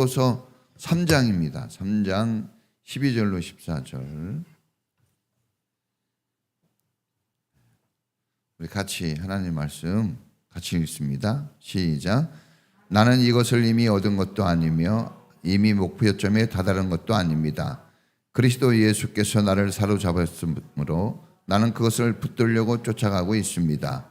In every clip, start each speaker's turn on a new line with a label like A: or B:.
A: 고린도서 3장입니다. 3장 12절로 14절. 우리 같이 하나님 말씀 같이 읽습니다. 시작. 나는 이것을 이미 얻은 것도 아니며 이미 목표점에 다다른 것도 아닙니다. 그리스도 예수께서 나를 사로잡았으므로 나는 그것을 붙들려고 쫓아가고 있습니다.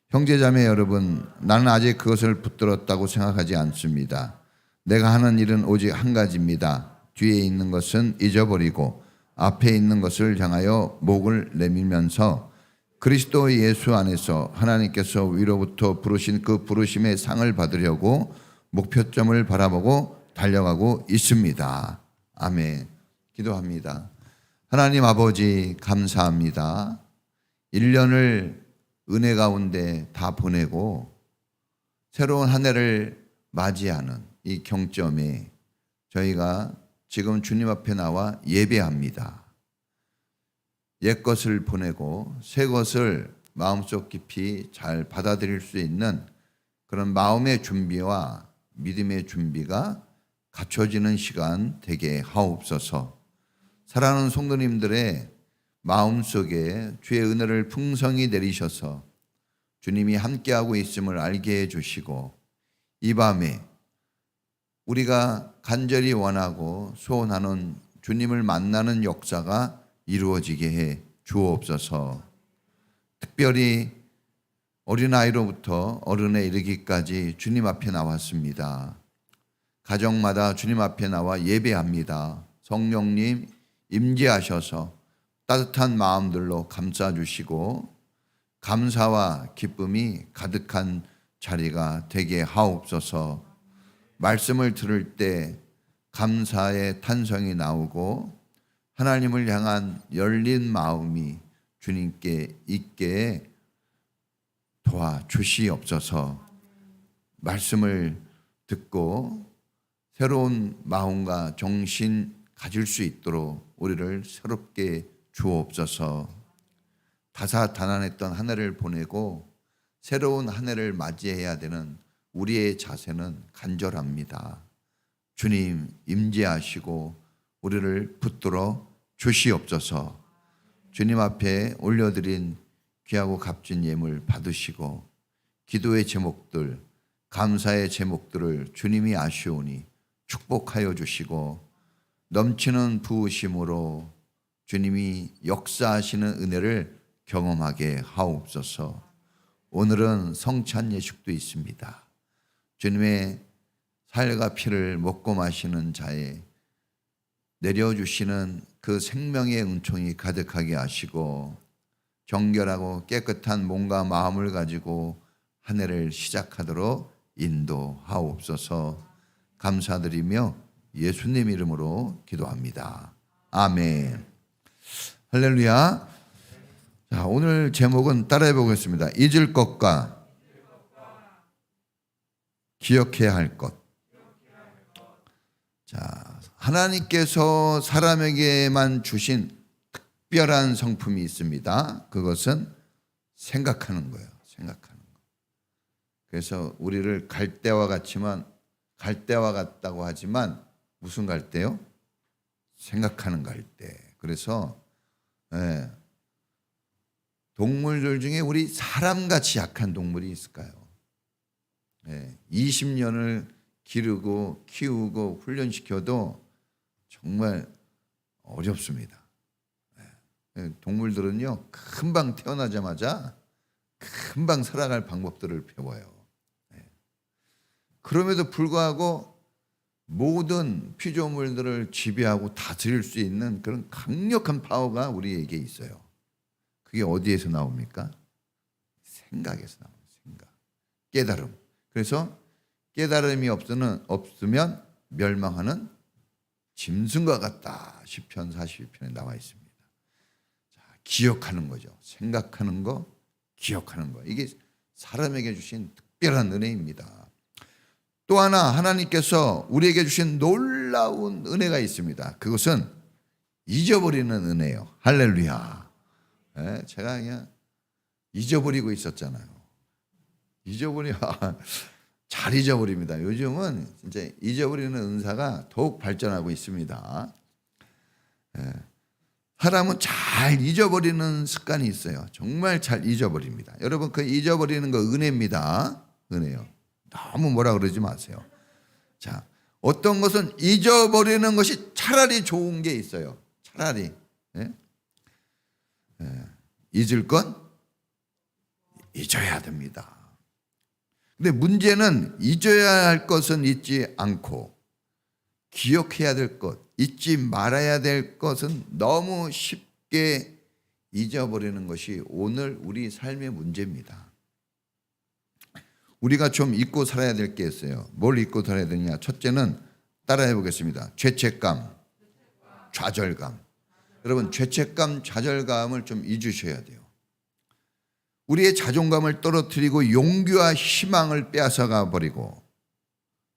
A: 형제자매 여러분, 나는 아직 그것을 붙들었다고 생각하지 않습니다. 내가 하는 일은 오직 한 가지입니다. 뒤에 있는 것은 잊어버리고 앞에 있는 것을 향하여 목을 내밀면서 그리스도 예수 안에서 하나님께서 위로부터 부르신 그 부르심의 상을 받으려고 목표점을 바라보고 달려가고 있습니다. 아멘. 기도합니다. 하나님 아버지 감사합니다. 1년을 은혜 가운데 다 보내고 새로운 한 해를 맞이하는 이 경점에 저희가 지금 주님 앞에 나와 예배합니다. 옛 것을 보내고 새 것을 마음속 깊이 잘 받아들일 수 있는 그런 마음의 준비와 믿음의 준비가 갖춰지는 시간 되게 하옵소서. 사랑하는 성도님들의 마음속에 주의 은혜를 풍성히 내리셔서 주님이 함께하고 있음을 알게 해주시고 이 밤에 우리가 간절히 원하고 소원하는 주님을 만나는 역사가 이루어지게 해 주옵소서. 특별히 어린아이로부터 어른에 이르기까지 주님 앞에 나왔습니다. 가정마다 주님 앞에 나와 예배합니다. 성령님 임재하셔서 따뜻한 마음들로 감싸주시고 감사와 기쁨이 가득한 자리가 되게 하옵소서. 말씀을 들을 때 감사의 탄성이 나오고 하나님을 향한 열린 마음이 주님께 있게 도와주시옵소서. 말씀을 듣고 새로운 마음과 정신 가질 수 있도록 우리를 새롭게 주옵소서. 다사다난했던 한 해를 보내고 새로운 한 해를 맞이해야 되는 우리의 자세는 간절합니다. 주님 임재하시고 우리를 붙들어 주시옵소서. 주님 앞에 올려드린 귀하고 값진 예물 받으시고 기도의 제목들, 감사의 제목들을 주님이 아시오니 축복하여 주시고 넘치는 부으심으로 주님이 역사하시는 은혜를 경험하게 하옵소서. 오늘은 성찬 예식도 있습니다. 주님의 살과 피를 먹고 마시는 자에 내려주시는 그 생명의 은총이 가득하게 하시고 정결하고 깨끗한 몸과 마음을 가지고 한 해를 시작하도록 인도하옵소서. 감사드리며 예수님 이름으로 기도합니다. 아멘. 할렐루야. 자, 오늘 제목은 따라해 보겠습니다. 잊을 것과 기억해야 할 것. 자, 하나님께서 사람에게만 주신 특별한 성품이 있습니다. 그것은 생각하는 거예요. 생각하는 거. 그래서 우리를 갈대와 같다고 하지만 무슨 갈대요? 생각하는 갈대. 그래서 동물들 중에 우리 사람같이 약한 동물이 있을까요? 20년을 기르고 키우고 훈련시켜도 정말 어렵습니다. 동물들은요, 금방 태어나자마자 금방 살아갈 방법들을 배워요. 그럼에도 불구하고 모든 피조물들을 지배하고 다스릴 수 있는 그런 강력한 파워가 우리에게 있어요. 그게 어디에서 나옵니까? 생각에서 나옵니다. 생각. 깨달음. 그래서 깨달음이 없으면 멸망하는 짐승과 같다. 시편 42편에 나와 있습니다. 자, 기억하는 거죠. 생각하는 거, 기억하는 거. 이게 사람에게 주신 특별한 은혜입니다. 또 하나 하나님께서 우리에게 주신 놀라운 은혜가 있습니다. 그것은 잊어버리는 은혜예요. 할렐루야. 제가 그냥 잊어버리고 있었잖아요. 잊어버려. 잘 잊어버립니다. 요즘은 진짜 잊어버리는 은사가 더욱 발전하고 있습니다. 사람은 잘 잊어버리는 습관이 있어요. 정말 잘 잊어버립니다. 여러분, 그 잊어버리는 거 은혜입니다. 은혜요. 너무 뭐라 그러지 마세요. 자, 어떤 것은 잊어버리는 것이 차라리 좋은 게 있어요. 차라리. 잊을 건 잊어야 됩니다. 근데 문제는 잊어야 할 것은 잊지 않고 기억해야 될 것, 잊지 말아야 될 것은 너무 쉽게 잊어버리는 것이 오늘 우리 삶의 문제입니다. 우리가 좀 잊고 살아야 될 게 있어요. 뭘 잊고 살아야 되냐? 첫째는 따라해 보겠습니다. 죄책감, 좌절감. 여러분, 죄책감, 좌절감을 좀 잊으셔야 돼요. 우리의 자존감을 떨어뜨리고 용기와 희망을 빼앗아가 버리고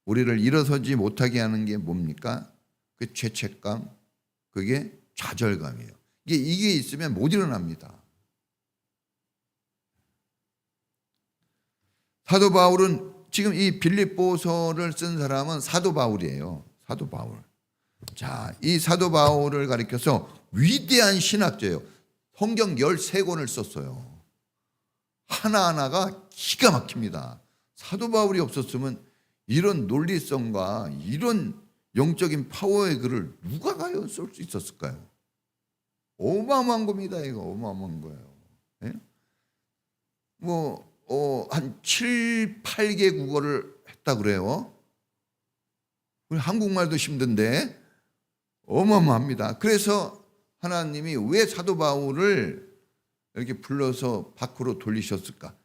A: 우리를 일어서지 못하게 하는 게 뭡니까? 그 죄책감, 그게 좌절감이에요. 이게 있으면 못 일어납니다. 사도 바울은 지금 이 빌립보서를 쓴 사람은 사도 바울이에요. 사도 바울. 자, 이 사도 바울을 가리켜서 위대한 신학자예요. 성경 13권을 썼어요. 하나하나가 기가 막힙니다. 사도 바울이 없었으면 이런 논리성과 이런 영적인 파워의 글을 누가 과연 쓸 수 있었을까요? 어마어마한 겁니다. 이거 어마어마한 거예요. 예? 한 7, 8개 국어를 했다 그래요. 한국말도 힘든데 어마어마합니다. 그래서 하나님이 왜 사도 바울을 이렇게 불러서 밖으로 돌리셨을까?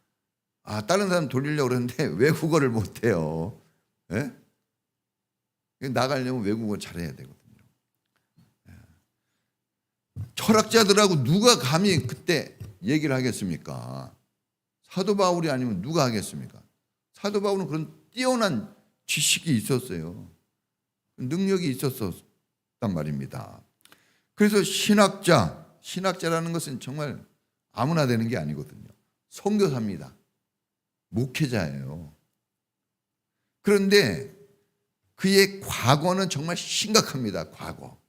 A: 다른 사람 돌리려고 그러는데 외국어를 못해요. 예? 나가려면 외국어 잘해야 되거든요. 철학자들하고 누가 감히 그때 얘기를 하겠습니까? 사도 바울이 아니면 누가 하겠습니까? 사도 바울은 그런 뛰어난 지식이 있었어요. 능력이 있었단 말입니다. 그래서 신학자라는 것은 정말 아무나 되는 게 아니거든요. 선교사입니다. 목회자예요. 그런데 그의 과거는 정말 심각합니다. 과거.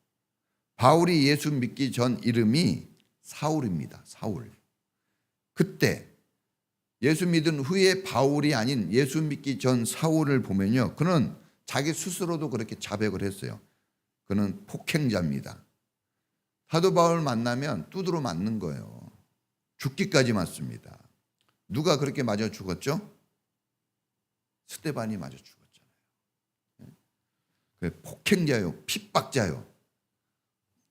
A: 바울이 예수 믿기 전 이름이 사울입니다. 사울. 그때 예수 믿은 후에 바울이 아닌 예수 믿기 전 사울을 보면요. 그는 자기 스스로도 그렇게 자백을 했어요. 그는 폭행자입니다. 사도 바울 만나면 두드러 맞는 거예요. 죽기까지 맞습니다. 누가 그렇게 맞아 죽었죠? 스데반이 맞아 죽었잖아요. 폭행자요, 핍박자요.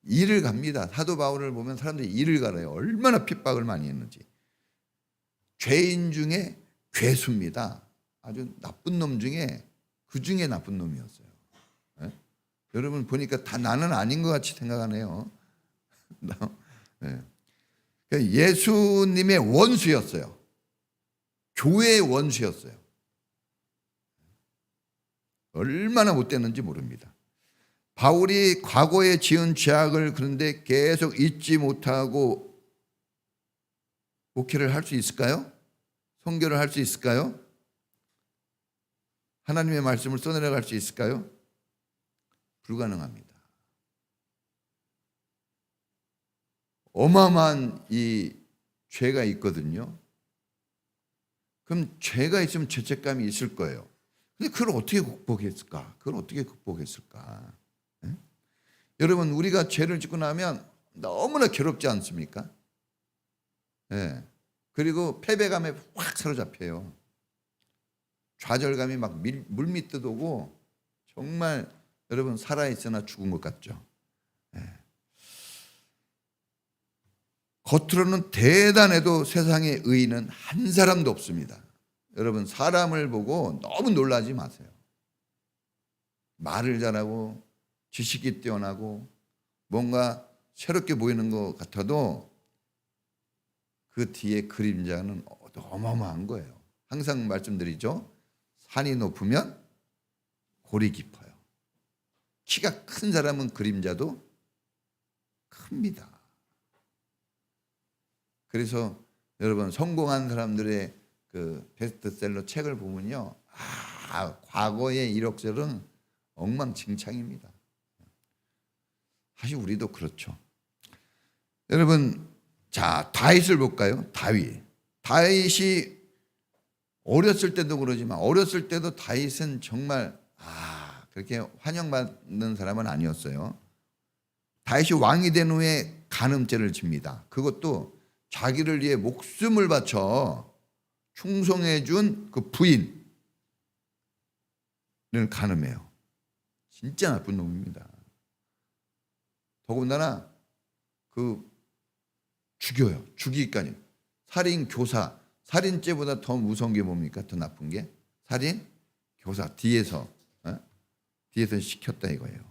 A: 일을 갑니다. 사도 바울을 보면 사람들이 일을 가요. 얼마나 핍박을 많이 했는지. 죄인 중에 괴수입니다. 아주 나쁜 놈 중에 그 중에 나쁜 놈이었어요. 네? 여러분 보니까 다 나는 아닌 것 같이 생각하네요. 네. 예수님의 원수였어요. 교회의 원수였어요. 얼마나 못됐는지 모릅니다. 바울이 과거에 지은 죄악을 그런데 계속 잊지 못하고 목회를 할 수 있을까요? 선교를 할 수 있을까요? 하나님의 말씀을 써내려갈 수 있을까요? 불가능합니다. 어마어마한 이 죄가 있거든요. 그럼 죄가 있으면 죄책감이 있을 거예요. 근데 그걸 어떻게 극복했을까? 네? 여러분, 우리가 죄를 짓고 나면 너무나 괴롭지 않습니까? 네. 그리고 패배감에 확 사로잡혀요. 좌절감이 막 물밀듯 오고 정말 여러분 살아있으나 죽은 것 같죠. 네. 겉으로는 대단해도 세상에 의인은 한 사람도 없습니다. 여러분 사람을 보고 너무 놀라지 마세요. 말을 잘하고 지식이 뛰어나고 뭔가 새롭게 보이는 것 같아도 그 뒤에 그림자는 어마어마한 거예요. 항상 말씀드리죠. 산이 높으면 골이 깊어요. 키가 큰 사람은 그림자도 큽니다. 그래서 여러분 성공한 사람들의 그 베스트셀러 책을 보면요, 다 과거의 이력서는 엉망진창입니다. 사실 우리도 그렇죠. 여러분, 자, 다윗을 볼까요? 다윗이 어렸을 때도 그러지만 어렸을 때도 다윗은 정말 그렇게 환영받는 사람은 아니었어요. 다윗이 왕이 된 후에 간음죄를 집니다. 그것도 자기를 위해 목숨을 바쳐 충성해 준 그 부인을 간음해요. 진짜 나쁜 놈입니다. 더군다나 죽여요. 죽이기까지. 살인 교사. 살인죄보다 더 무서운 게 뭡니까? 더 나쁜 게 살인 교사. 뒤에서 시켰다 이거예요.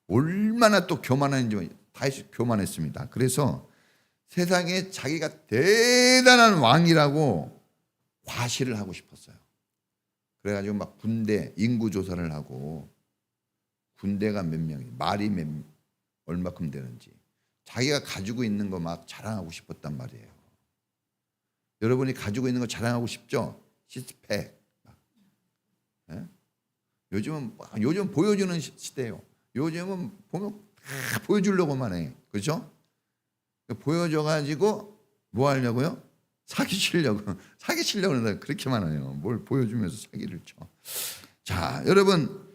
A: 얼마나 또 교만한지. 다윗이 교만했습니다. 그래서 세상에 자기가 대단한 왕이라고 과시를 하고 싶었어요. 그래가지고 막 군대 인구 조사를 하고 군대가 몇 명이 말이 얼마큼 되는지 자기가 가지고 있는 거 막 자랑하고 싶었단 말이에요. 여러분이 가지고 있는 거 자랑하고 싶죠? 시스팩. 요즘 보여주는 시대예요. 요즘은 보면 다 보여주려고만 해. 그렇죠? 보여줘가지고 뭐 하려고요? 사기치려고 하는 그렇게 많아요. 뭘 보여주면서 사기를 쳐. 자, 여러분,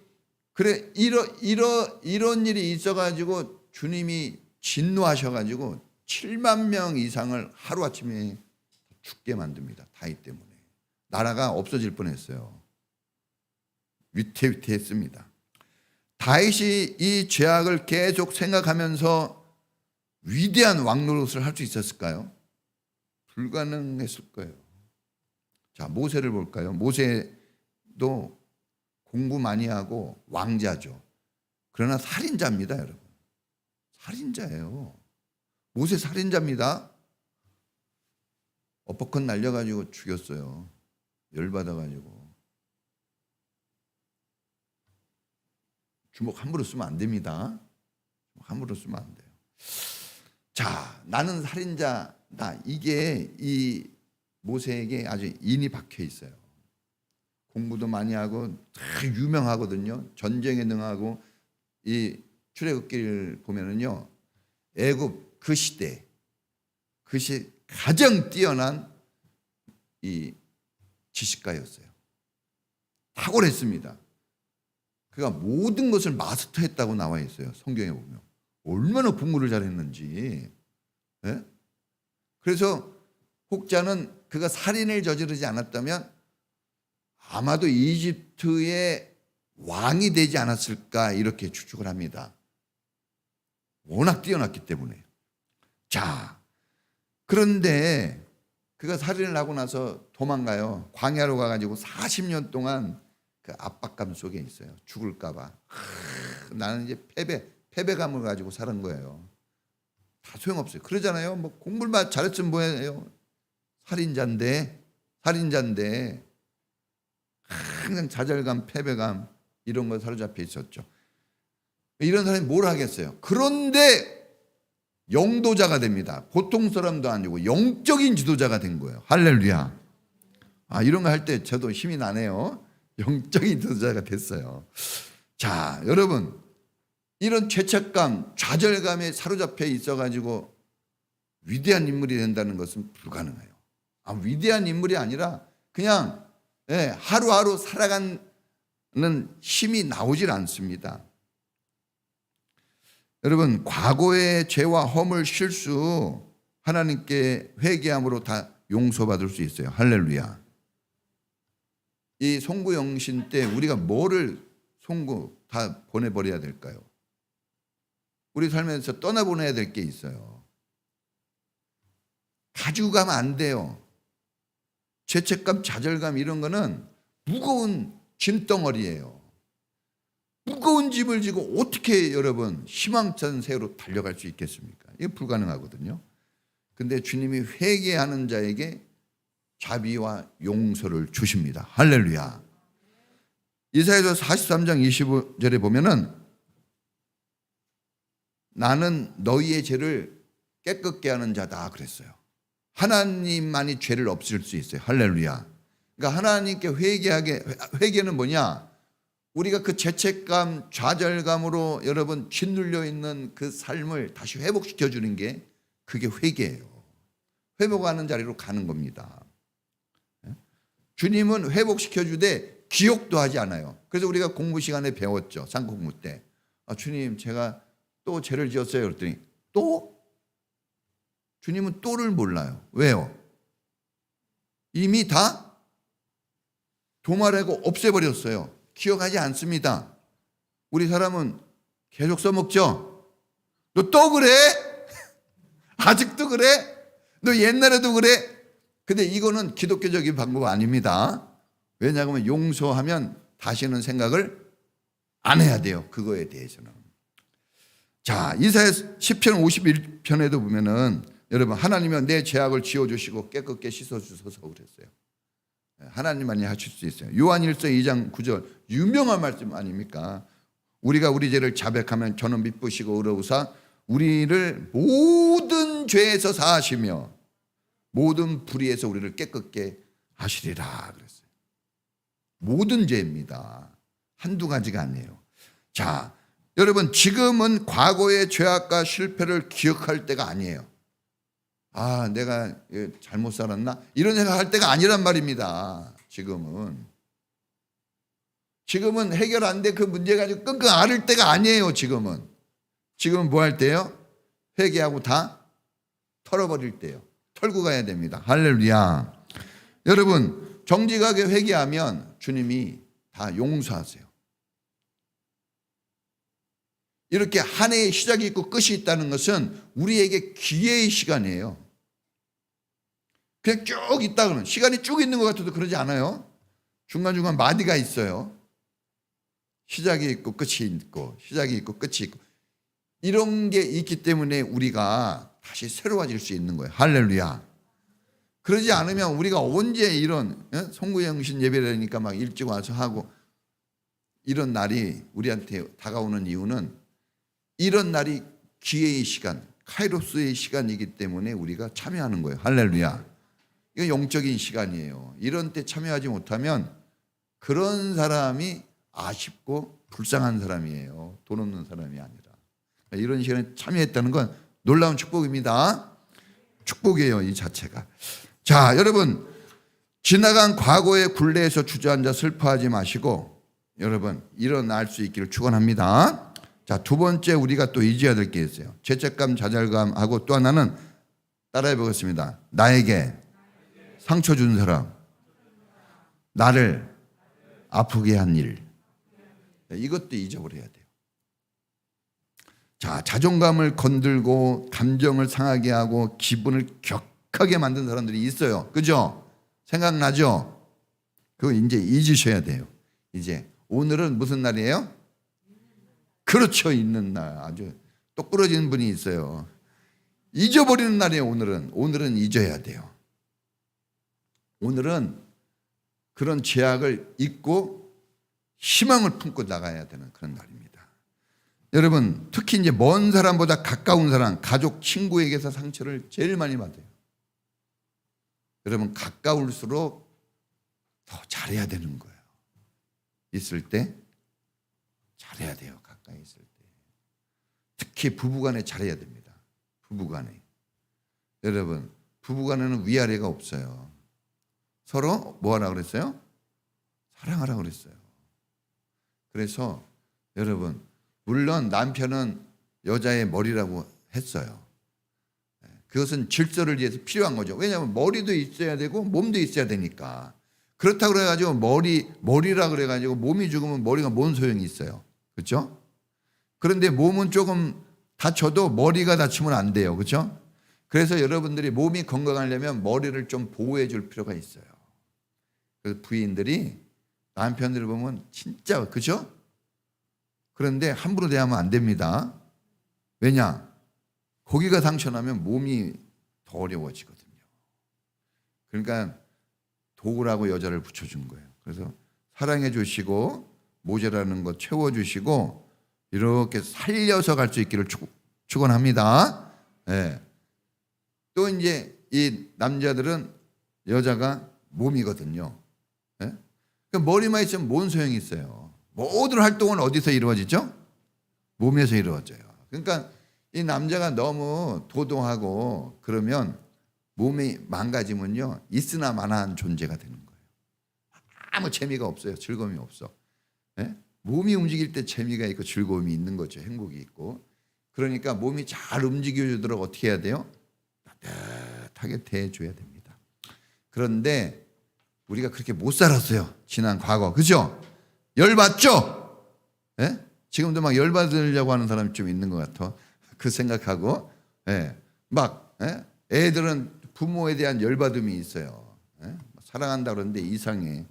A: 그래 이런 일이 있어가지고 주님이 진노하셔가지고 7만 명 이상을 하루아침에 죽게 만듭니다. 다윗 때문에. 나라가 없어질 뻔했어요. 위태위태했습니다. 다윗이 이 죄악을 계속 생각하면서 위대한 왕 노릇을 할 수 있었을까요? 불가능했을 거예요. 자, 모세를 볼까요? 모세도 공부 많이 하고 왕자죠. 그러나 살인자입니다, 여러분. 살인자예요. 모세 살인자입니다. 어퍼컷 날려가지고 죽였어요. 열받아가지고. 주먹 함부로 쓰면 안 됩니다. 함부로 쓰면 안 돼요. 자, 나는 살인자다. 이게 이 모세에게 아주 인이 박혀 있어요. 공부도 많이 하고 다 유명하거든요. 전쟁에 능하고 이 출애굽기를 보면은요, 애굽 그 시대 가장 뛰어난 이 지식가였어요. 탁월했습니다. 그가 모든 것을 마스터했다고 나와 있어요. 성경에 보면 얼마나 공부를 잘했는지. 네? 그래서 혹자는 그가 살인을 저지르지 않았다면 아마도 이집트의 왕이 되지 않았을까 이렇게 추측을 합니다. 워낙 뛰어났기 때문에. 자, 그런데 그가 살인을 하고 나서 도망가요. 광야로 가가지고 40년 동안 그 압박감 속에 있어요. 죽을까 봐. 나는 이제 패배감을 가지고 사는 거예요. 다 소용없어요. 그러잖아요. 뭐 공부를 잘했으면 뭐예요? 살인자인데 항상 좌절감, 패배감 이런 거 사로잡혀 있었죠. 이런 사람이 뭘 하겠어요? 그런데 영도자가 됩니다. 보통 사람도 아니고 영적인 지도자가 된 거예요. 할렐루야. 이런 거 할 때 저도 힘이 나네요. 영적인 지도자가 됐어요. 자, 여러분, 이런 죄책감, 좌절감에 사로잡혀 있어가지고 위대한 인물이 된다는 것은 불가능해요. 위대한 인물이 아니라 그냥 하루하루 살아가는 힘이 나오질 않습니다. 여러분, 과거의 죄와 허물, 실수 하나님께 회개함으로 다 용서받을 수 있어요. 할렐루야. 이 송구영신 때 우리가 뭐를 송구 다 보내버려야 될까요? 우리 삶에서 떠나보내야 될 게 있어요. 가지고 가면 안 돼요. 죄책감, 좌절감 이런 거는 무거운 짐덩어리예요. 무거운 짐을 지고 어떻게 여러분 희망찬 새로 달려갈 수 있겠습니까? 이게 불가능하거든요. 근데 주님이 회개하는 자에게 자비와 용서를 주십니다. 할렐루야. 이사야서 43장 25절에 보면은 나는 너희의 죄를 깨끗게 하는 자다 그랬어요. 하나님만이 죄를 없앨 수 있어요. 할렐루야. 그러니까 하나님께 회개는 뭐냐? 우리가 그 죄책감, 좌절감으로 여러분 짓눌려 있는 그 삶을 다시 회복시켜 주는 게 그게 회개예요. 회복하는 자리로 가는 겁니다. 주님은 회복시켜 주되 기억도 하지 않아요. 그래서 우리가 공부 시간에 배웠죠. 산공부 때. 주님, 제가 또 죄를 지었어요. 그랬더니 또? 주님은 또를 몰라요. 왜요? 이미 다 도말하고 없애버렸어요. 기억하지 않습니다. 우리 사람은 계속 써먹죠. 너 또 그래? 아직도 그래? 너 옛날에도 그래? 근데 이거는 기독교적인 방법 아닙니다. 왜냐하면 용서하면 다시는 생각을 안 해야 돼요. 그거에 대해서는. 자, 이사야 10편 51편에도 보면은 여러분, 하나님은 내 죄악을 지워주시고 깨끗게 씻어주소서 그랬어요. 하나님만이 하실 수 있어요. 요한일서 2장 9절 유명한 말씀 아닙니까? 우리가 우리 죄를 자백하면 저는 미쁘시고 의로우사 우리를 모든 죄에서 사하시며 모든 불의에서 우리를 깨끗게 하시리라 그랬어요. 모든 죄입니다. 한두 가지가 아니에요. 자, 여러분, 지금은 과거의 죄악과 실패를 기억할 때가 아니에요. 내가 잘못 살았나? 이런 생각할 때가 아니란 말입니다. 지금은 해결 안 돼 그 문제 가지고 끙끙 앓을 때가 아니에요. 지금은 뭐 할 때요? 회개하고 다 털어버릴 때요. 털고 가야 됩니다. 할렐루야. 여러분, 정직하게 회개하면 주님이 다 용서하세요. 이렇게 한 해의 시작이 있고 끝이 있다는 것은 우리에게 기회의 시간이에요. 그냥 쭉 있다 그러면 시간이 쭉 있는 것 같아도 그러지 않아요. 중간중간 마디가 있어요. 시작이 있고 끝이 있고 시작이 있고 끝이 있고 이런 게 있기 때문에 우리가 다시 새로워질 수 있는 거예요. 할렐루야. 그러지 않으면 우리가 언제 이런 송구영신 예배라니까 막 일찍 와서 하고 이런 날이 우리한테 다가오는 이유는 이런 날이 기회의 시간, 카이로스의 시간이기 때문에 우리가 참여하는 거예요. 할렐루야. 이거 영적인 시간이에요. 이런 때 참여하지 못하면 그런 사람이 아쉽고 불쌍한 사람이에요. 돈 없는 사람이 아니라. 이런 시간에 참여했다는 건 놀라운 축복입니다. 축복이에요, 이 자체가. 자, 여러분, 지나간 과거의 굴레에서 주저앉아 슬퍼하지 마시고 여러분 일어날 수 있기를 축원합니다. 자, 두 번째 우리가 또 잊어야 될 게 있어요. 죄책감, 좌절감하고 또 하나는 따라해 보겠습니다. 나에게 상처 준 사람, 나를 아프게 한 일, 이것도 잊어버려야 돼요. 자, 자존감을 건들고 감정을 상하게 하고 기분을 격하게 만든 사람들이 있어요. 그죠? 생각나죠? 그거 이제 잊으셔야 돼요. 이제 오늘은 무슨 날이에요? 그렇죠. 있는 날. 아주 똑부러지는 분이 있어요. 잊어버리는 날이에요. 오늘은 잊어야 돼요. 오늘은 그런 죄악을 잊고 희망을 품고 나가야 되는 그런 날입니다. 여러분, 특히 이제 먼 사람보다 가까운 사람, 가족, 친구에게서 상처를 제일 많이 받아요. 여러분, 가까울수록 더 잘해야 되는 거예요. 있을 때 잘해야 돼요. 가까이 있을 때. 특히 부부간에 잘해야 됩니다. 부부간에. 여러분, 부부간에는 위아래가 없어요. 서로 뭐 하라 그랬어요? 사랑하라 그랬어요. 그래서 여러분, 물론 남편은 여자의 머리라고 했어요. 그것은 질서를 위해서 필요한 거죠. 왜냐하면 머리도 있어야 되고 몸도 있어야 되니까. 그렇다고 그래가지고 머리라 그래가지고 몸이 죽으면 머리가 뭔 소용이 있어요. 그렇죠? 그런데 몸은 조금 다쳐도 머리가 다치면 안 돼요. 그렇죠? 그래서 여러분들이 몸이 건강하려면 머리를 좀 보호해 줄 필요가 있어요. 그래서 부인들이 남편들을 보면 진짜, 그렇죠? 그런데 함부로 대하면 안 됩니다. 왜냐? 거기가 상처나면 몸이 더 어려워지거든요. 그러니까 도구라고 여자를 붙여준 거예요. 그래서 사랑해 주시고 모자라는 거 채워주시고 이렇게 살려서 갈 수 있기를 축원합니다. 네. 또 이제 이 남자들은 여자가 몸이거든요. 그러니까 머리만 있으면 뭔 소용이 있어요. 모든 활동은 어디서 이루어지죠? 몸에서 이루어져요. 그러니까 이 남자가 너무 도도하고 그러면 몸이 망가지면요, 있으나 마나한 존재가 되는 거예요. 아무 재미가 없어요. 즐거움이 없어. 예? 몸이 움직일 때 재미가 있고 즐거움이 있는 거죠. 행복이 있고. 그러니까 몸이 잘 움직여주도록 어떻게 해야 돼요? 따뜻하게 대해줘야 됩니다. 그런데 우리가 그렇게 못 살았어요. 지난 과거. 그죠? 열받죠? 예? 지금도 막 열받으려고 하는 사람이 좀 있는 것 같아. 그 생각하고. 예. 막 예? 애들은 부모에 대한 열받음이 있어요. 예? 사랑한다 그러는데 이상해.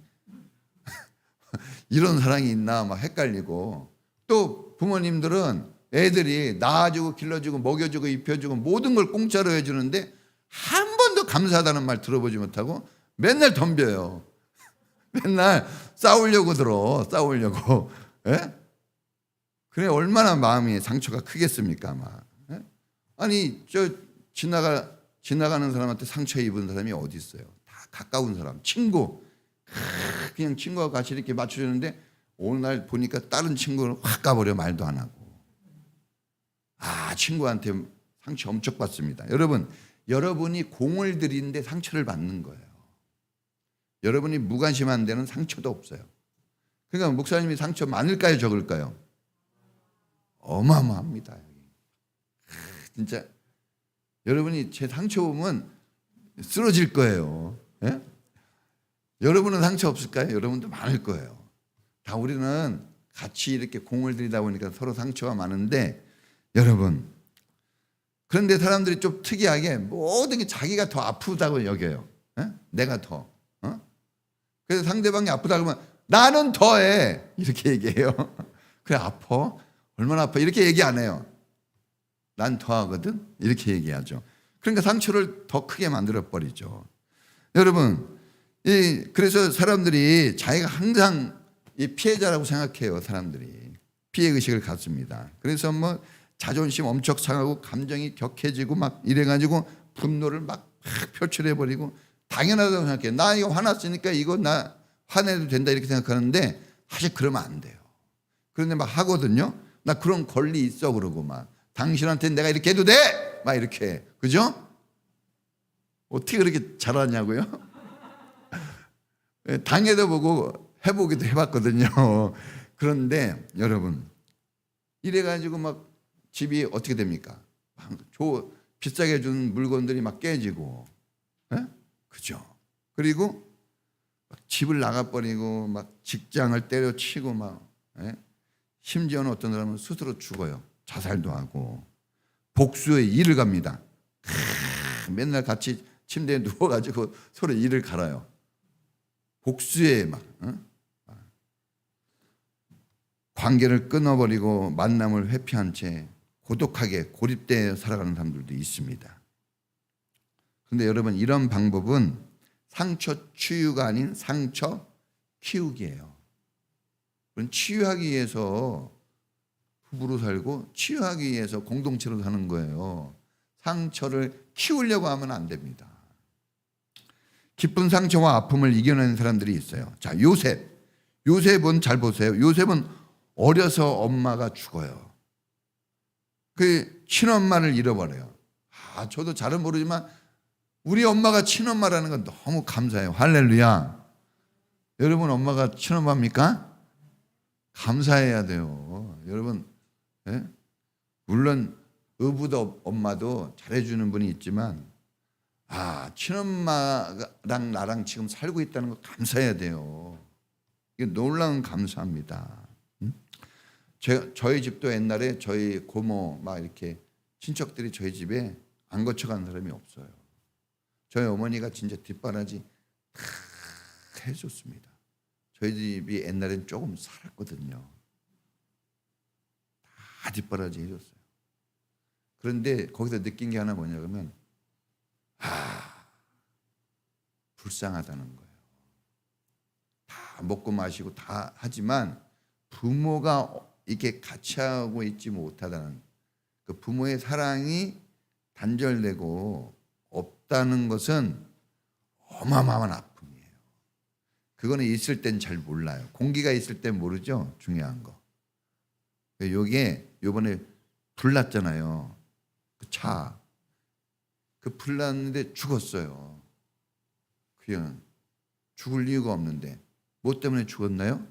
A: 이런 사랑이 있나 막 헷갈리고, 또 부모님들은 애들이 낳아주고 길러주고 먹여주고 입혀주고 모든 걸 공짜로 해주는데 한 번도 감사하다는 말 들어보지 못하고 맨날 덤벼요. 맨날 싸우려고 싸우려고. 예? 그래 얼마나 마음이 상처가 크겠습니까 아마. 예? 아니 저 지나가는 사람한테 상처 입은 사람이 어디 있어요. 다 가까운 사람, 친구. 그냥 친구와 같이 이렇게 맞춰주는데 어느 날 보니까 다른 친구를 확 가버려. 말도 안 하고. 친구한테 상처 엄청 받습니다. 여러분이 공을 들이는데 상처를 받는 거예요. 여러분이 무관심한 데는 상처도 없어요. 그러니까 목사님이 상처 많을까요 적을까요? 어마어마합니다. 진짜 여러분이 제 상처 보면 쓰러질 거예요. 예? 여러분은 상처 없을까요? 여러분도 많을 거예요. 다 우리는 같이 이렇게 공을 들이다 보니까 서로 상처가 많은데, 여러분, 그런데 사람들이 좀 특이하게 모든 게 자기가 더 아프다고 여겨요. 에? 내가 더. 그래서 상대방이 아프다 그러면 나는 더해. 이렇게 얘기해요. 그래, 아파? 얼마나 아파? 이렇게 얘기 안 해요. 난 더하거든? 이렇게 얘기하죠. 그러니까 상처를 더 크게 만들어버리죠. 여러분, 그래서 사람들이 자기가 항상 이 피해자라고 생각해요. 사람들이 피해의식을 갖습니다. 그래서 뭐 자존심 엄청 상하고 감정이 격해지고 막 이래가지고 분노를 막 표출해버리고 당연하다고 생각해요. 나 이거 화났으니까 이거 나 화내도 된다 이렇게 생각하는데 사실 그러면 안 돼요. 그런데 막 하거든요. 나 그런 권리 있어 그러고 막 당신한테 내가 이렇게 해도 돼? 막 이렇게. 그죠? 어떻게 그렇게 잘하냐고요? 당해도 보고 해보기도 해봤거든요. 그런데 여러분 이래가지고 막 집이 어떻게 됩니까? 비싸게 준 물건들이 막 깨지고, 예? 그죠? 그리고 막 집을 나가버리고 막 직장을 때려치고 막, 예? 심지어는 어떤 사람은 스스로 죽어요. 자살도 하고 복수의 일을 갑니다. 맨날 같이 침대에 누워가지고 서로 일을 갈아요. 복수에 막 관계를 끊어버리고 만남을 회피한 채 고독하게 고립되어 살아가는 사람들도 있습니다. 그런데 여러분 이런 방법은 상처 치유가 아닌 상처 키우기예요. 치유하기 위해서 부부로 살고 치유하기 위해서 공동체로 사는 거예요. 상처를 키우려고 하면 안 됩니다. 깊은 상처와 아픔을 이겨내는 사람들이 있어요. 자, 요셉은 잘 보세요. 요셉은 어려서 엄마가 죽어요. 그 친엄마를 잃어버려요. 저도 잘은 모르지만 우리 엄마가 친엄마라는 건 너무 감사해요. 할렐루야. 여러분 엄마가 친엄마입니까? 감사해야 돼요. 여러분, 예? 물론 의붓 엄마도 잘해주는 분이 있지만 친엄마랑 나랑 지금 살고 있다는 거 감사해야 돼요. 이게 놀라운 감사합니다. 저희 집도 옛날에 저희 고모 막 이렇게 친척들이 저희 집에 안 거쳐가는 사람이 없어요. 저희 어머니가 진짜 뒷바라지 다 해줬습니다. 저희 집이 옛날엔 조금 살았거든요. 다 뒷바라지 해줬어요. 그런데 거기서 느낀 게 하나 뭐냐면 불쌍하다는 거예요. 다 먹고 마시고 다 하지만 부모가 이렇게 같이 하고 있지 못하다는 그 부모의 사랑이 단절되고 없다는 것은 어마어마한 아픔이에요. 그거는 있을 땐 잘 몰라요. 공기가 있을 땐 모르죠. 중요한 거. 요게 요번에 불 났잖아요. 그 차. 그 불 났는데 죽었어요. 그냥 죽을 이유가 없는데 뭐 때문에 죽었나요?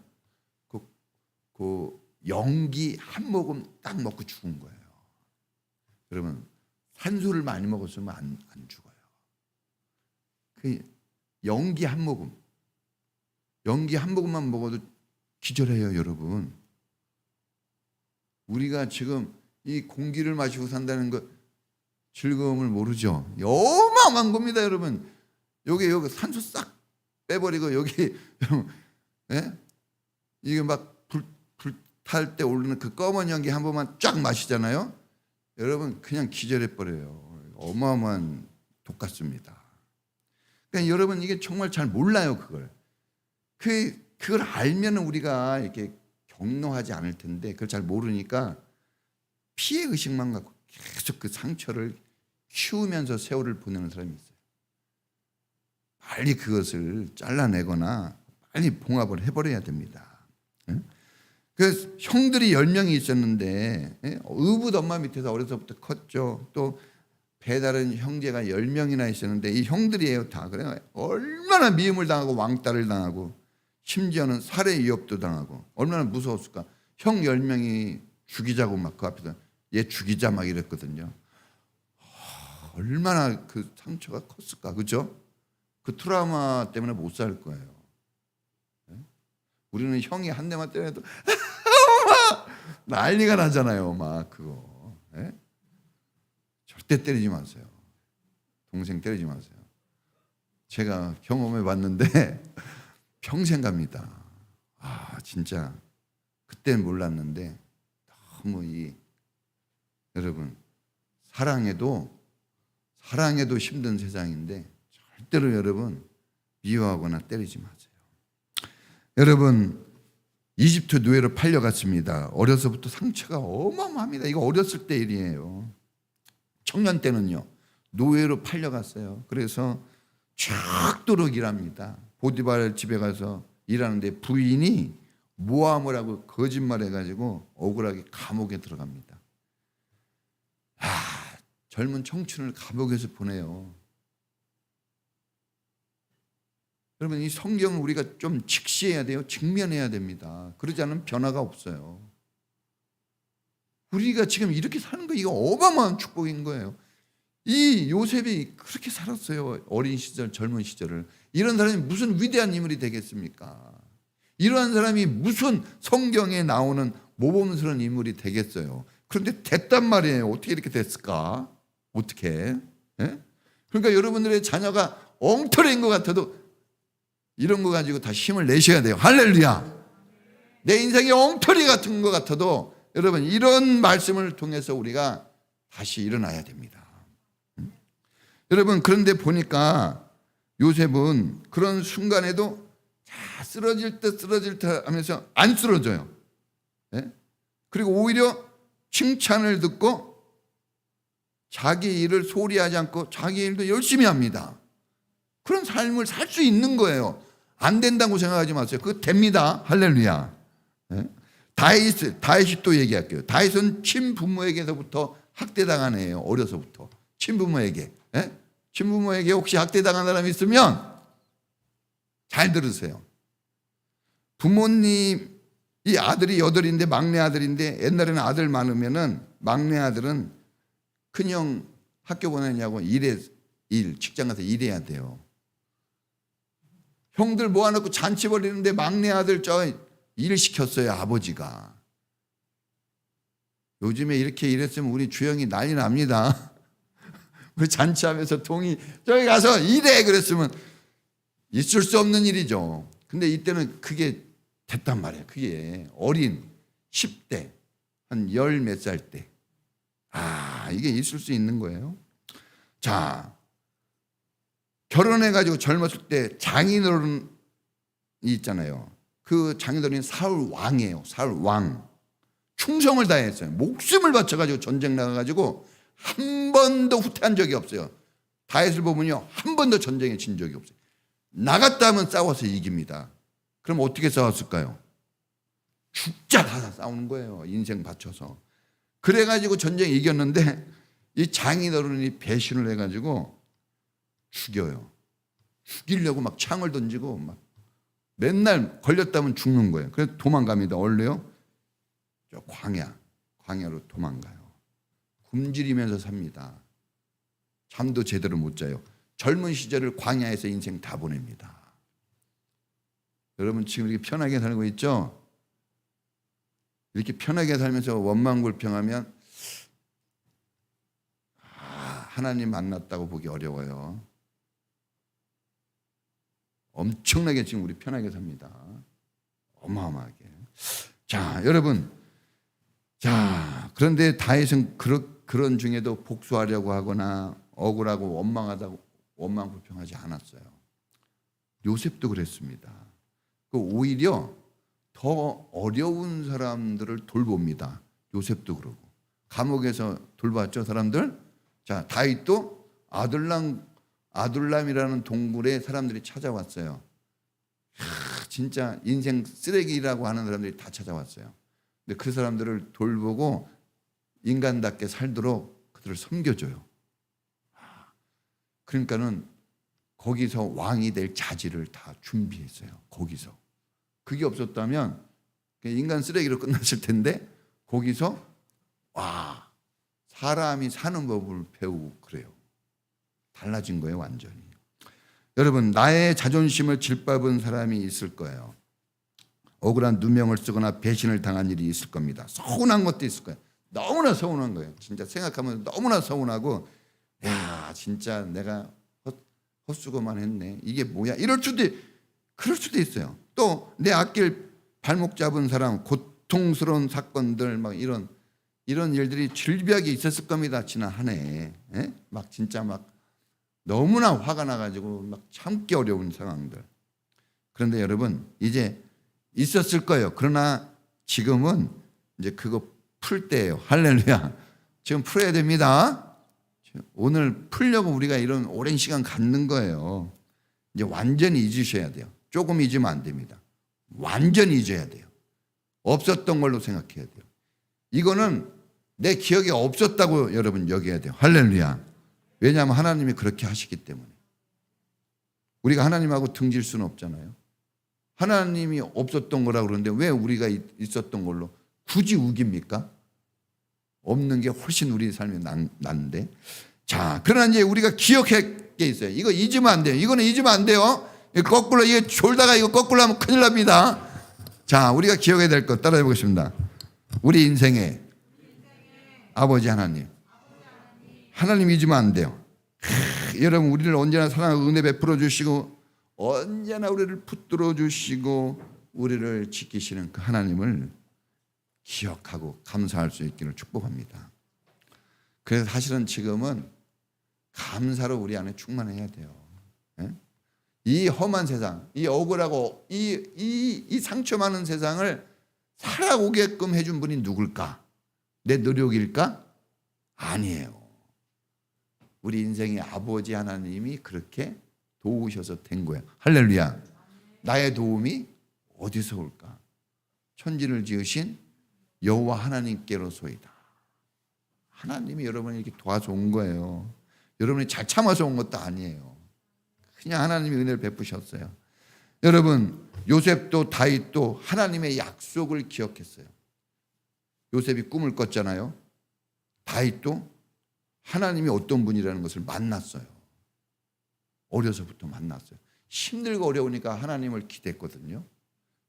A: 그 연기 한 모금 딱 먹고 죽은 거예요. 그러면 산소를 많이 먹었으면 안 죽어요. 그 연기 한 모금만 먹어도 기절해요, 여러분. 우리가 지금 이 공기를 마시고 산다는 것 즐거움을 모르죠. 어마어마한 겁니다, 여러분. 여기 산소 싹 빼버리고 여기 예? 이게 막 불탈 때 오르는 그 검은 연기 한 번만 쫙 마시잖아요. 여러분 그냥 기절해 버려요. 어마어마한 독 같습니다. 그러니까 여러분 이게 정말 잘 몰라요, 그걸. 그걸 알면 우리가 이렇게 경노하지 않을 텐데 그걸 잘 모르니까 피해 의식만 갖고 계속 그 상처를 키우면서 세월을 보내는 사람이 있어요. 빨리 그것을 잘라내거나 빨리 봉합을 해버려야 됩니다. 그래서 형들이 10명이 있었는데 의붓 엄마 밑에서 어려서부터 컸죠. 또 배다른 형제가 10명이나 있었는데 이 형들이에요 다. 그래 얼마나 미움을 당하고 왕따를 당하고 심지어는 살해 위협도 당하고 얼마나 무서웠을까. 형 10명이 죽이자고 막 그 앞에서 얘 죽이자 막 이랬거든요. 얼마나 그 상처가 컸을까. 그죠? 그 트라우마 때문에 못 살 거예요. 우리는 형이 한 대만 때려도 난리가 나잖아요. 막 그거. 절대 때리지 마세요. 동생 때리지 마세요. 제가 경험해 봤는데 평생 갑니다. 아 진짜 그때는 몰랐는데 너무 여러분 사랑해도 힘든 세상인데 절대로 여러분 미워하거나 때리지 마세요. 여러분 이집트 노예로 팔려갔습니다. 어려서부터 상처가 어마어마합니다. 이거 어렸을 때 일이에요. 청년 때는요 노예로 팔려갔어요. 그래서 죽도록 일합니다. 보디발 집에 가서 일하는데 부인이 모함을 하고 거짓말해가지고 억울하게 감옥에 들어갑니다. 젊은 청춘을 감옥에서 보내요. 여러분 이 성경을 우리가 좀 직시해야 돼요. 직면해야 됩니다. 그러지 않으면 변화가 없어요. 우리가 지금 이렇게 사는 거 이거 어마어마한 축복인 거예요. 이 요셉이 그렇게 살았어요. 어린 시절 젊은 시절을. 이런 사람이 무슨 위대한 인물이 되겠습니까? 이러한 사람이 무슨 성경에 나오는 모범스러운 인물이 되겠어요. 그런데 됐단 말이에요. 어떻게 이렇게 됐을까? 어떻게? 그러니까 여러분들의 자녀가 엉터리인 것 같아도 이런 거 가지고 다 힘을 내셔야 돼요. 할렐루야. 내 인생이 엉터리 같은 것 같아도 여러분 이런 말씀을 통해서 우리가 다시 일어나야 됩니다. 여러분 그런데 보니까 요셉은 그런 순간에도 쓰러질 듯 하면서 안 쓰러져요. 그리고 오히려 칭찬을 듣고 자기 일을 소홀히 하지 않고 자기 일도 열심히 합니다. 그런 삶을 살 수 있는 거예요. 안 된다고 생각하지 마세요. 그거 됩니다. 할렐루야. 다윗이 또 얘기할게요. 다윗은 친부모에게서부터 학대당한 애예요. 어려서부터. 친부모에게. 친부모에게 혹시 학대당한 사람이 있으면 잘 들으세요. 부모님 이 아들이 8인데 막내 아들인데 옛날에는 아들 많으면은 막내 아들은 큰형 학교 보내냐고 직장 가서 일해야 돼요. 형들 모아놓고 잔치 벌리는데 막내 아들 일 시켰어요. 아버지가. 요즘에 이렇게 일했으면 우리 주영이 난리 납니다. 우리 잔치하면서 동이 저기 가서 일해 그랬으면 있을 수 없는 일이죠. 근데 이때는 그게 됐단 말이에요. 그게 어린 10대 한 열 몇 살 때. 이게 있을 수 있는 거예요. 자, 결혼해가지고 젊었을 때 장인어른이 있잖아요. 그 장인어른이 사울 왕이에요. 사울 왕. 충성을 다했어요. 목숨을 바쳐가지고 전쟁 나가가지고 한 번도 후퇴한 적이 없어요. 다윗을 보면요 한 번도 전쟁에 진 적이 없어요. 나갔다 하면 싸워서 이깁니다. 그럼 어떻게 싸웠을까요? 죽자 다 싸우는 거예요. 인생 바쳐서. 그래가지고 전쟁 이겼는데 이 장인어른이 배신을 해가지고 죽여요. 죽이려고 막 창을 던지고 막 맨날 걸렸다면 죽는 거예요. 그래서 도망갑니다. 원래요? 저 광야로 도망가요. 굶주리면서 삽니다. 잠도 제대로 못 자요. 젊은 시절을 광야에서 인생 다 보냅니다. 여러분 지금 이렇게 편하게 살고 있죠? 이렇게 편하게 살면서 원망불평하면 하나님 만났다고 보기 어려워요. 엄청나게 지금 우리 편하게 삽니다. 어마어마하게. 자, 여러분. 자, 그런데 다윗은 그런 중에도 복수하려고 하거나 억울하고 원망불평하지 않았어요. 요셉도 그랬습니다. 오히려 더 어려운 사람들을 돌봅니다. 요셉도 그러고. 감옥에서 돌봤죠, 사람들? 자, 다윗도 아둘람이라는 동굴에 사람들이 찾아왔어요. 진짜 인생 쓰레기라고 하는 사람들이 다 찾아왔어요. 근데 그 사람들을 돌보고 인간답게 살도록 그들을 섬겨줘요. 그러니까는 거기서 왕이 될 자질을 다 준비했어요. 거기서. 그게 없었다면 인간 쓰레기로 끝났을 텐데 거기서 사람이 사는 법을 배우고 그래요. 달라진 거예요, 완전히. 여러분, 나의 자존심을 짓밟은 사람이 있을 거예요. 억울한 누명을 쓰거나 배신을 당한 일이 있을 겁니다. 서운한 것도 있을 거예요. 너무나 서운한 거예요. 진짜 생각하면 너무나 서운하고, 야, 진짜 내가 헛수고만 했네. 이게 뭐야? 그럴 수도 있어요. 또 내 앞길 발목 잡은 사람, 고통스러운 사건들, 막 이런 일들이 질비하게 있었을 겁니다. 지난 한 해에. 막 진짜 막 너무나 화가 나가지고 막 참기 어려운 상황들. 그런데 여러분, 이제 있었을 거예요. 그러나 지금은 이제 그거 풀 때예요. 할렐루야. 지금 풀어야 됩니다. 오늘 풀려고 우리가 이런 오랜 시간 갖는 거예요. 이제 완전히 잊으셔야 돼요. 조금 잊으면 안 됩니다. 완전히 잊어야 돼요. 없었던 걸로 생각해야 돼요. 이거는 내 기억에 없었다고 여러분 여겨야 돼요. 할렐루야. 왜냐하면 하나님이 그렇게 하시기 때문에. 우리가 하나님하고 등질 수는 없잖아요. 하나님이 없었던 거라고 그러는데 왜 우리가 있었던 걸로 굳이 우깁니까? 없는 게 훨씬 우리 삶이 낫는데. 자, 그러나 이제 우리가 기억할 게 있어요. 이거 잊으면 안 돼요. 이거는 잊으면 안 돼요. 거꾸로 이게 졸다가 이거 거꾸로 하면 큰일 납니다. 자, 우리가 기억해야 될 것 따라해 보겠습니다. 우리 인생에 아버지 하나님. 하나님 잊으면 안 돼요. 여러분, 우리를 언제나 사랑하고 은혜 베풀어 주시고 언제나 우리를 붙들어 주시고 우리를 지키시는 그 하나님을 기억하고 감사할 수 있기를 축복합니다. 그래서 사실은 지금은 감사로 우리 안에 충만해야 돼요. 이 험한 세상, 이 억울하고 이 상처 많은 세상을 살아오게끔 해준 분이 누굴까? 내 노력일까? 아니에요. 우리 인생의 아버지 하나님이 그렇게 도우셔서 된 거예요. 할렐루야. 나의 도움이 어디서 올까? 천지를 지으신 여호와 하나님께로소이다. 하나님이 여러분을 이렇게 도와서 온 거예요. 여러분이 잘 참아서 온 것도 아니에요. 그냥 하나님이 은혜를 베푸셨어요. 여러분, 요셉도 다윗도 하나님의 약속을 기억했어요. 요셉이 꿈을 꿨잖아요. 다윗도 하나님이 어떤 분이라는 것을 만났어요. 어려서부터 만났어요. 힘들고 어려우니까 하나님을 기대했거든요.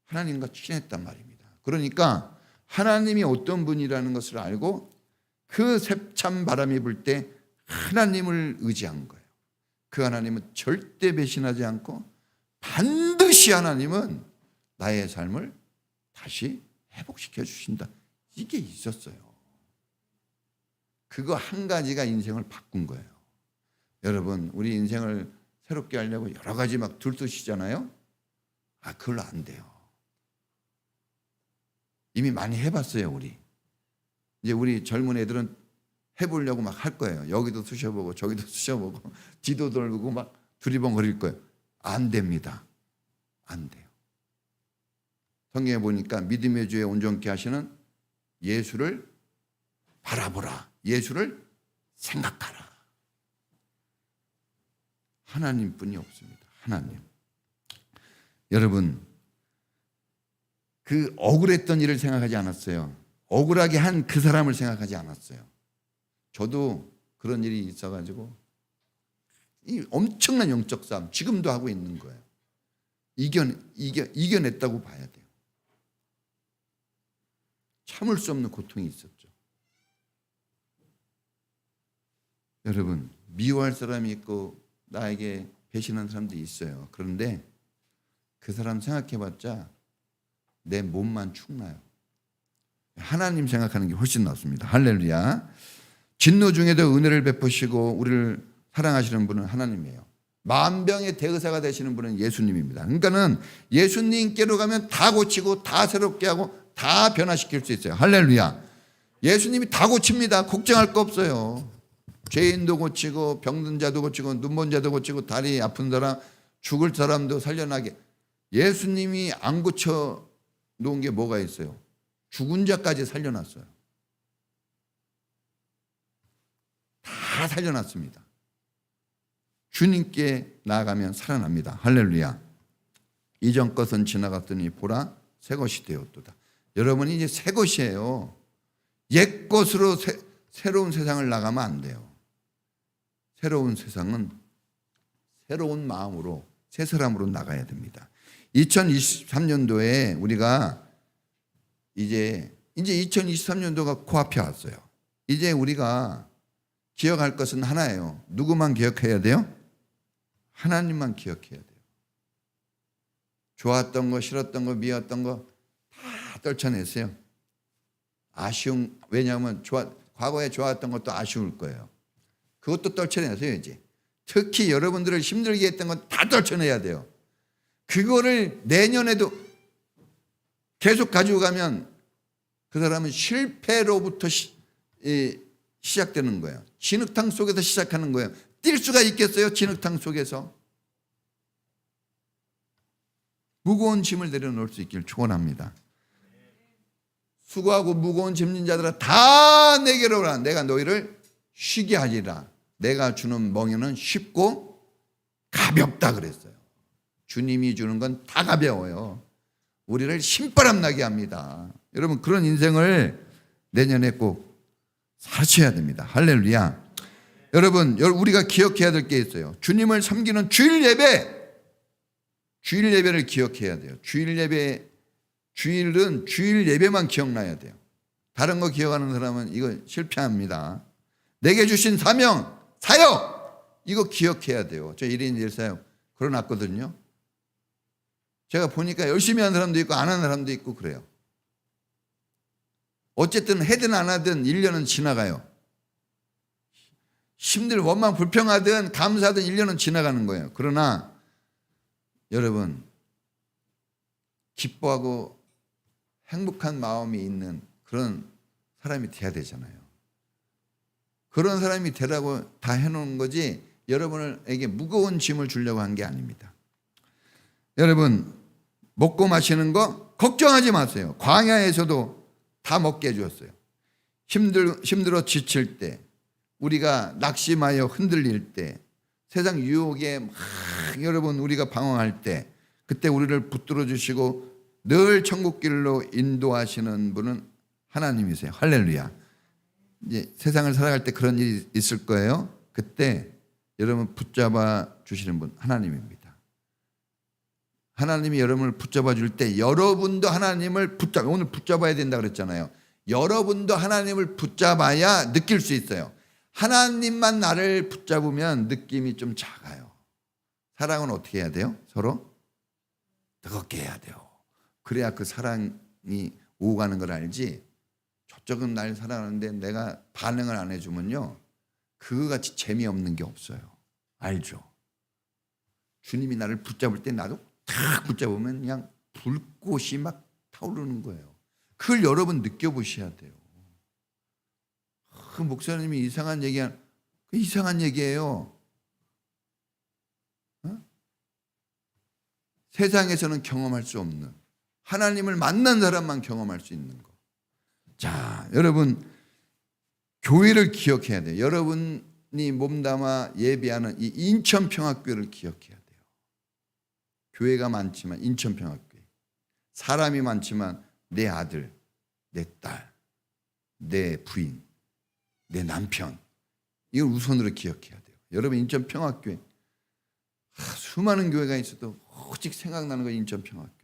A: 하나님과 친했단 말입니다. 그러니까 하나님이 어떤 분이라는 것을 알고 그 새찬 바람이 불 때 하나님을 의지한 거예요. 그 하나님은 절대 배신하지 않고 반드시 하나님은 나의 삶을 다시 회복시켜 주신다. 이게 있었어요. 그거 한 가지가 인생을 바꾼 거예요. 여러분, 우리 인생을 새롭게 하려고 여러 가지 막 들쑤시잖아요. 그걸로 안 돼요. 이미 많이 해봤어요, 우리. 이제 우리 젊은 애들은 해보려고 막 할 거예요. 여기도 쑤셔보고 저기도 쑤셔보고 뒤도 돌고 막 두리번거릴 거예요. 안 됩니다. 안 돼요. 성경에 보니까 믿음의 주에 온전케 하시는 예수를 바라보라. 예수를 생각하라. 하나님뿐이 없습니다. 하나님. 여러분, 그 억울했던 일을 생각하지 않았어요. 억울하게 한 그 사람을 생각하지 않았어요. 저도 그런 일이 있어가지고 이 엄청난 영적 싸움 지금도 하고 있는 거예요. 이겨냈다고 봐야 돼요. 참을 수 없는 고통이 있었죠. 여러분, 미워할 사람이 있고 나에게 배신한 사람도 있어요. 그런데 그 사람 생각해봤자 내 몸만 축나요. 하나님 생각하는 게 훨씬 낫습니다. 할렐루야. 진노 중에도 은혜를 베푸시고 우리를 사랑하시는 분은 하나님이에요. 만병의 대의사가 되시는 분은 예수님입니다. 그러니까는 예수님께로 가면 다 고치고 다 새롭게 하고 다 변화시킬 수 있어요. 할렐루야. 예수님이 다 고칩니다. 걱정할 거 없어요. 죄인도 고치고 병든 자도 고치고 눈먼 자도 고치고 다리 아픈 사람 죽을 사람도 살려나게. 예수님이 안 고쳐 놓은 게 뭐가 있어요? 죽은 자까지 살려놨어요. 다 살려놨습니다. 주님께 나아가면 살아납니다. 할렐루야. 이전 것은 지나갔더니 보라 새 것이 되었도다. 여러분이 이제 새 것이에요. 옛 것으로 새로운 세상을 나가면 안 돼요. 새로운 세상은 새로운 마음으로 새 사람으로 나가야 됩니다. 2023년도에 우리가 이제 2023년도가 코앞에 왔어요. 이제 우리가 기억할 것은 하나예요. 누구만 기억해야 돼요? 하나님만 기억해야 돼요. 좋았던 거, 싫었던 거, 미웠던 거 다 떨쳐내세요. 왜냐하면 과거에 좋았던 것도 아쉬울 거예요. 그것도 떨쳐내세요, 이제. 특히 여러분들을 힘들게 했던 건 다 떨쳐내야 돼요. 그거를 내년에도 계속 가지고 가면 그 사람은 실패로부터 시작되는 거예요. 진흙탕 속에서 시작하는 거예요. 뛸 수가 있겠어요? 진흙탕 속에서. 무거운 짐을 내려놓을 수 있기를 축원합니다. 수고하고 무거운 짐진 자들아 다 내게로 오라. 내가 너희를 쉬게 하리라. 내가 주는 멍에는 쉽고 가볍다 그랬어요. 주님이 주는 건 다 가벼워요. 우리를 신바람 나게 합니다. 여러분, 그런 인생을 내년에 꼭 사셔야 됩니다. 할렐루야. 여러분, 우리가 기억해야 될 게 있어요. 주님을 섬기는 주일 예배를 기억해야 돼요. 주일은 주일 예배만 기억나야 돼요. 다른 거 기억하는 사람은 이거 실패합니다. 내게 주신 사명, 사역, 이거 기억해야 돼요. 저 1인 1사역 걸어놨거든요. 제가 보니까 열심히 하는 사람도 있고 안 하는 사람도 있고 그래요. 어쨌든 하든 안 하든 1년은 지나가요. 원망 불평하든 감사하든 1년은 지나가는 거예요. 그러나 여러분, 기뻐하고 행복한 마음이 있는 그런 사람이 돼야 되잖아요. 그런 사람이 되라고 다 해놓은 거지 여러분에게 무거운 짐을 주려고 한 게 아닙니다. 여러분, 먹고 마시는 거 걱정하지 마세요. 광야에서도 다 먹게 해주었어요. 힘들어 지칠 때, 우리가 낙심하여 흔들릴 때, 세상 유혹에 막 여러분 우리가 방황할 때, 그때 우리를 붙들어 주시고 늘 천국길로 인도하시는 분은 하나님이세요. 할렐루야. 이제 세상을 살아갈 때 그런 일이 있을 거예요. 그때 여러분 붙잡아 주시는 분 하나님입니다. 하나님이 여러분을 붙잡아 줄 때 여러분도 하나님을 오늘 붙잡아야 된다 그랬잖아요. 여러분도 하나님을 붙잡아야 느낄 수 있어요. 하나님만 나를 붙잡으면 느낌이 좀 작아요. 사랑은 어떻게 해야 돼요? 서로 뜨겁게 해야 돼요. 그래야 그 사랑이 오가는 걸 알지. 저쪽은 날 사랑하는데 내가 반응을 안 해주면요, 그거 같이 재미없는 게 없어요. 알죠? 주님이 나를 붙잡을 때 나도 탁 붙잡으면 그냥 불꽃이 막 타오르는 거예요. 그걸 여러분 느껴보셔야 돼요. 그 목사님이 이상한 얘기한, 그 이상한 얘기예요. 세상에서는 경험할 수 없는 하나님을 만난 사람만 경험할 수 있는 거. 자, 여러분 교회를 기억해야 돼요. 여러분이 몸담아 예배하는 이 인천평화교회를 기억해야 돼요. 교회가 많지만 인천평화교회, 사람이 많지만 내 아들, 내 딸, 내 부인, 내 남편, 이걸 우선으로 기억해야 돼요. 여러분 인천평화교회 수많은 교회가 있어도 오직 생각나는 건 인천평화교회.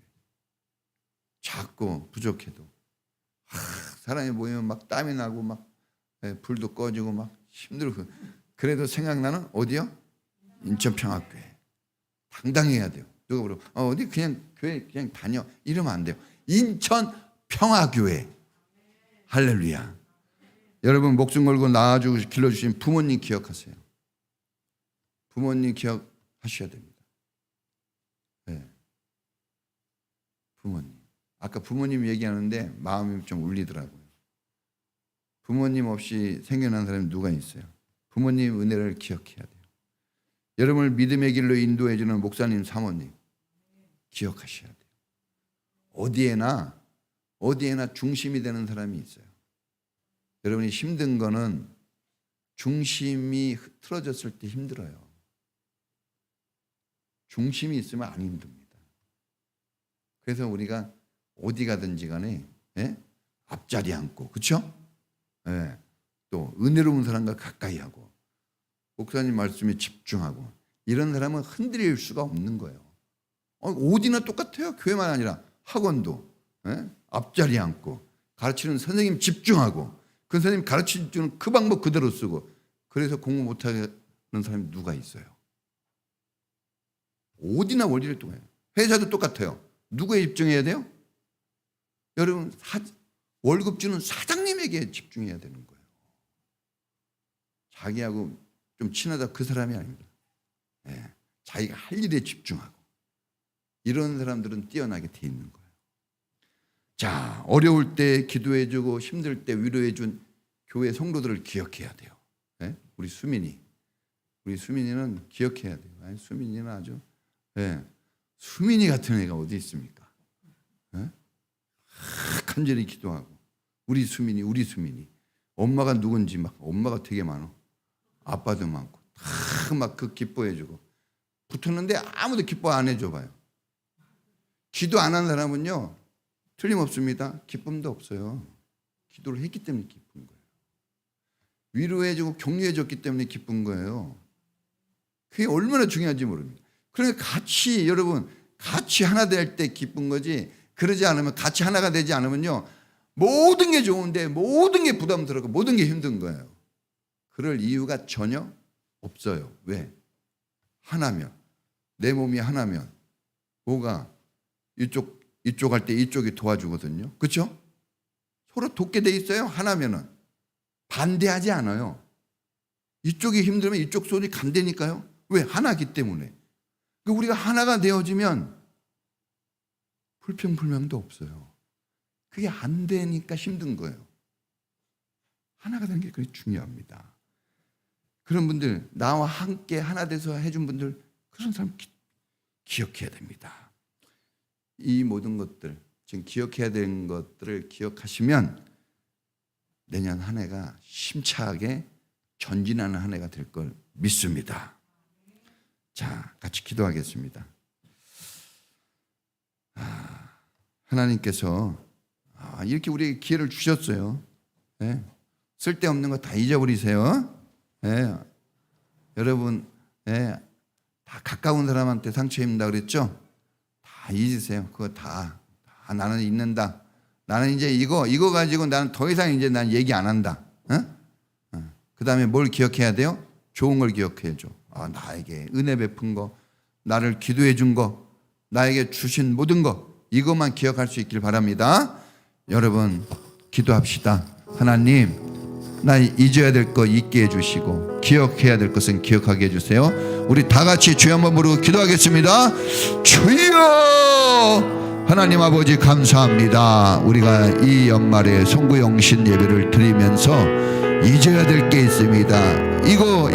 A: 작고 부족해도 사람이 모이면 막 땀이 나고 막 불도 꺼지고 막 힘들고, 그래도 생각나는 어디요? 인천평화교회. 당당해야 돼요. 누가 물어 어디 그냥 교회 그냥 다녀 이러면 안 돼요. 인천평화교회. 할렐루야. 여러분 목숨 걸고 낳아주고 길러주신 부모님 기억하세요. 부모님 기억하셔야 됩니다. 네. 부모님. 아까 부모님 얘기하는데 마음이 좀 울리더라고요. 부모님 없이 생겨난 사람이 누가 있어요? 부모님 은혜를 기억해야 돼요. 여러분을 믿음의 길로 인도해 주는 목사님, 사모님 기억하셔야 돼요. 어디에나 중심이 되는 사람이 있어요. 여러분이 힘든 거는 중심이 틀어졌을 때 힘들어요. 중심이 있으면 안 힘듭니다. 그래서 우리가 어디 가든지 간에 앞자리 앉고, 그렇죠? 또 은혜로운 사람과 가까이 하고 목사님 말씀에 집중하고, 이런 사람은 흔들릴 수가 없는 거예요. 어디나 똑같아요. 교회만 아니라 학원도 앞자리 앉고 가르치는 선생님 집중하고 그 선생님 가르치는 그 방법 그대로 쓰고, 그래서 공부 못하는 사람이 누가 있어요? 어디나 원리를 통해요. 회사도 똑같아요. 누구에 집중해야 돼요? 여러분 월급 주는 사장님에게 집중해야 되는 거예요. 자기하고 좀 친하다 그 사람이 아닙니다. 자기가 할 일에 집중하고, 이런 사람들은 뛰어나게 돼 있는 거예요. 자, 어려울 때 기도해주고 힘들 때 위로해준 교회 성도들을 기억해야 돼요. 우리 수민이는 기억해야 돼요. 수민이는 아주 수민이 같은 애가 어디 있습니까? 간절히 기도하고, 우리 수민이 엄마가 누군지 막, 엄마가 되게 많아. 아빠도 많고 다 막 그 기뻐해주고 붙었는데 아무도 기뻐 안 해줘 봐요. 기도 안 한 사람은요 틀림없습니다. 기쁨도 없어요. 기도를 했기 때문에 기쁜 거예요. 위로해주고 격려해줬기 때문에 기쁜 거예요. 그게 얼마나 중요한지 모릅니다. 그러니까 여러분 같이 하나 될 때 기쁜 거지, 그러지 않으면, 같이 하나가 되지 않으면요 모든 게 좋은데 모든 게 부담스럽고 모든 게 힘든 거예요. 그럴 이유가 전혀 없어요. 왜? 하나면, 내 몸이 하나면 뭐가 이쪽 할 때 이쪽이 도와주거든요. 그렇죠? 서로 돕게 돼 있어요. 하나면은 반대하지 않아요. 이쪽이 힘들면 이쪽 손이 간다니까요. 왜? 하나기 때문에. 우리가 하나가 되어지면 불평불명도 없어요. 그게 안 되니까 힘든 거예요. 하나가 되는 게 그게 중요합니다. 그런 분들, 나와 함께 하나 돼서 해준 분들, 그런 사람 기억해야 됩니다. 이 모든 것들, 지금 기억해야 되는 것들을 기억하시면 내년 한 해가 심차게 전진하는 한 해가 될 걸 믿습니다. 자, 같이 기도하겠습니다. 하나님께서 이렇게 우리에게 기회를 주셨어요. 쓸데없는 거 다 잊어버리세요. 여러분 다 가까운 사람한테 상처 입는다 그랬죠? 다 잊으세요. 그거 다 나는 잊는다. 나는 이제 이거 가지고 나는 더 이상 이제 난 얘기 안 한다. 그 다음에 뭘 기억해야 돼요? 좋은 걸 기억해야죠. 나에게 은혜 베푼 거, 나를 기도해 준 거, 나에게 주신 모든 거, 이것만 기억할 수 있길 바랍니다. 여러분 기도합시다. 하나님, 나 잊어야 될 거 잊게 해주시고 기억해야 될 것은 기억하게 해주세요. 우리 다 같이 주여 한번 부르고 기도하겠습니다. 주여! 하나님 아버지 감사합니다. 우리가 이 연말에 송구영신 예배를 드리면서 잊어야 될 게 있습니다. 이거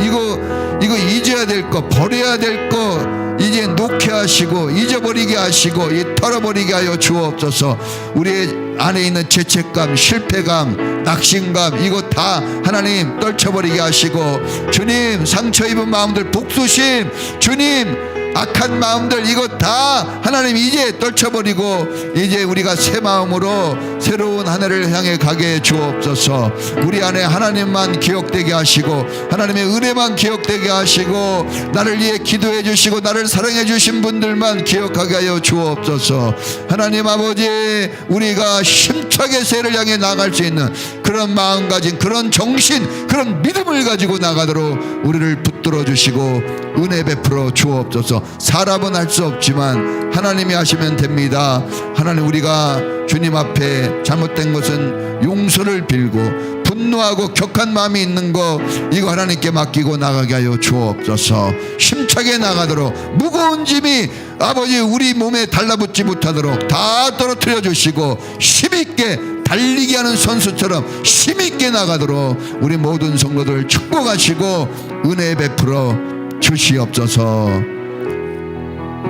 A: 이거 잊어야 될 거, 버려야 될 거 이제 놓게 하시고 잊어버리게 하시고 털어버리게 하여 주옵소서. 우리의 안에 있는 죄책감, 실패감, 낙심감 이거 다 하나님 떨쳐버리게 하시고, 주님 상처 입은 마음들, 복수심, 주님 악한 마음들 이거 다 하나님 이제 떨쳐버리고 이제 우리가 새 마음으로 새로운 한 해를 향해 가게 해 주옵소서. 우리 안에 하나님만 기억되게 하시고 하나님의 은혜만 기억되게 하시고 나를 위해 기도해 주시고 나를 사랑해 주신 분들만 기억하게 하여 주옵소서. 하나님 아버지, 우리가 힘차게 새를 향해 나갈 수 있는 그런 마음 가진, 그런 정신, 그런 믿음을 가지고 나가도록 우리를 붙들어 주시고 은혜 베풀어 주옵소서. 사람은 할 수 없지만 하나님이 하시면 됩니다. 하나님, 우리가 주님 앞에 잘못된 것은 용서를 빌고 분노하고 격한 마음이 있는 거 이거 하나님께 맡기고 나가게 하여 주옵소서. 힘차게 나가도록 무거운 짐이 아버지 우리 몸에 달라붙지 못하도록 다 떨어뜨려 주시고 힘있게 달리게 하는 선수처럼 힘있게 나가도록 우리 모든 성도들 축복하시고 은혜 베풀어 주시옵소서.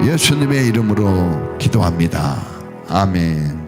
A: 예수님의 이름으로 기도합니다. 아멘.